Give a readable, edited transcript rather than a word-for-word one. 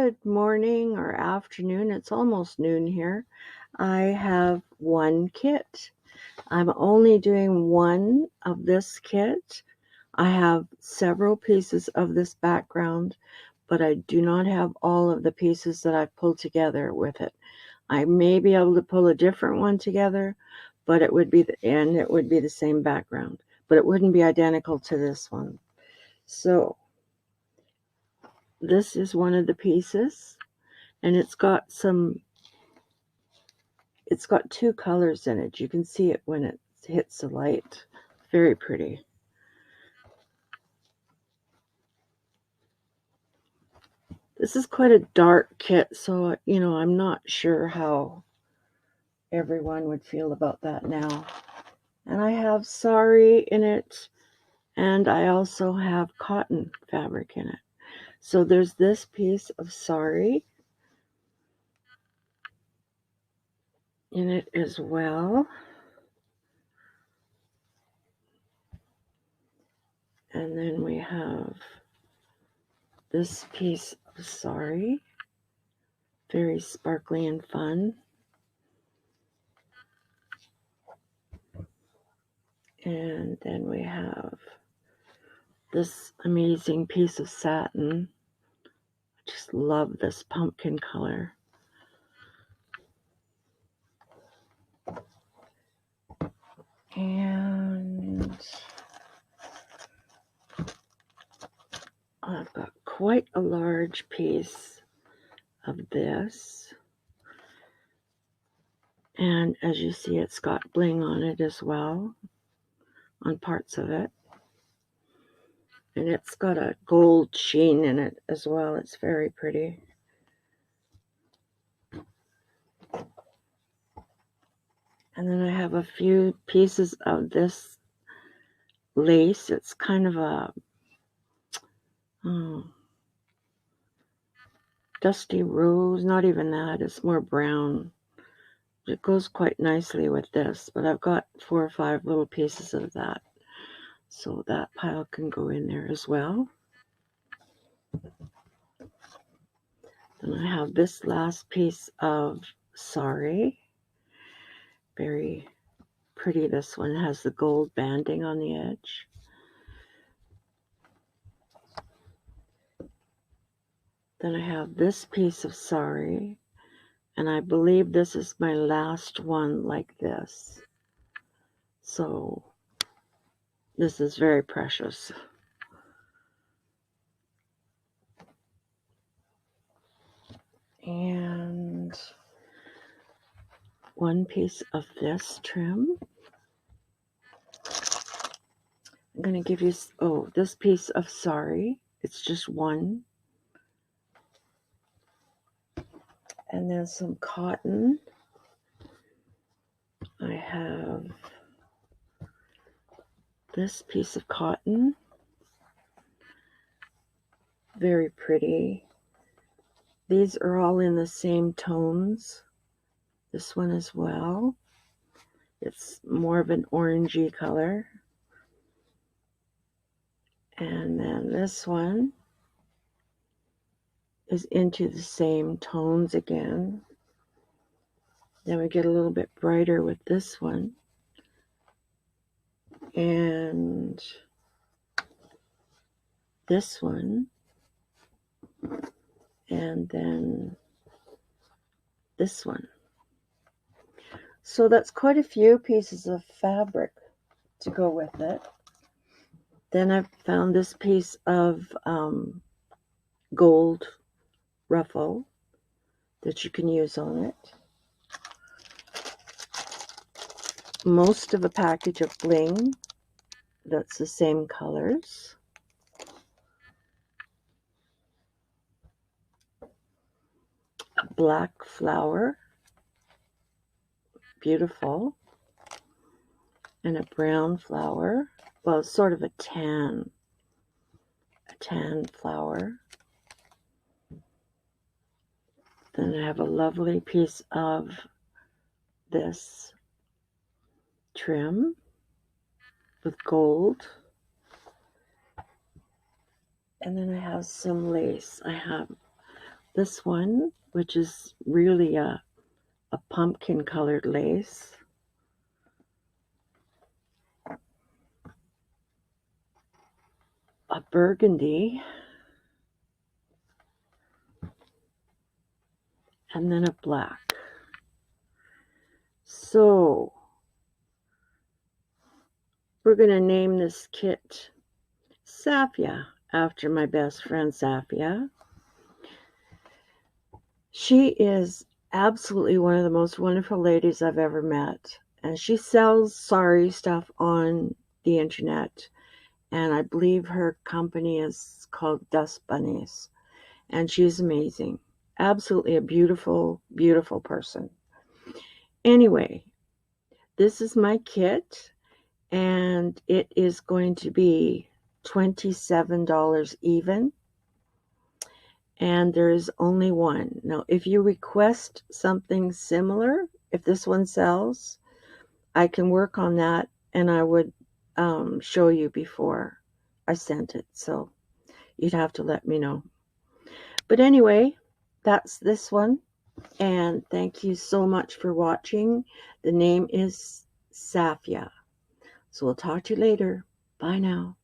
Good morning or afternoon. It's almost noon here. I have one kit. I'm only doing one of this kit. I have several pieces of this background, but I do not have all of the pieces that I've pulled together with it. I may be able to pull a different one together, but it would be the same background, but it wouldn't be identical to this one. So this is one of the pieces, and it's got two colors in it. You can see it when it hits the light. Very pretty. This is quite a dark kit, so I'm not sure how everyone would feel about that now. And I have sari in it, and I also have cotton fabric in it. So there's this piece of sari in it as well. And then we have this piece of sari, very sparkly and fun. And then we have this amazing piece of satin. I just love this pumpkin color. And I've got quite a large piece of this. And as you see, it's got bling on it as well, on parts of it. And it's got a gold sheen in it as well. It's very pretty. And then I have a few pieces of this lace. It's kind of a dusty rose, not even that. It's more brown. It goes quite nicely with this, but I've got 4 or 5 little pieces of that. So that pile can go in there as well. Then I have this last piece of sari. Very pretty. This one has the gold banding on the edge. Then I have this piece of sari, and I believe this is my last one like this. So this is very precious. And one piece of this trim. I'm going to give you, this piece of sari. It's just one. And then some cotton. I have this piece of cotton. Very pretty. These are all in the same tones. This one as well. It's more of an orangey color. And then this one is into the same tones again. Then we get a little bit brighter with this one. And this one. And then this one. So that's quite a few pieces of fabric to go with it. Then I've found this piece of gold ruffle that you can use on it. Most of a package of bling that's the same colors. A black flower, beautiful, and a brown flower. Well, it's sort of a tan flower. Then I have a lovely piece of this trim with gold. And then I have some lace. I have this one, which is really a pumpkin colored lace. A burgundy. And then a black. So we're going to name this kit Safya after my best friend Safya. She is absolutely one of the most wonderful ladies I've ever met. And she sells sari stuff on the internet. And I believe her company is called Dust Bunnies. And she's amazing. Absolutely a beautiful, beautiful person. Anyway, this is my kit. And it is going to be $27 even. And there's only one. Now, if you request something similar, if this one sells, I can work on that and I would show you before I sent it. So you'd have to let me know. But anyway, that's this one. And thank you so much for watching. The name is Safya. So we'll talk to you later. Bye now.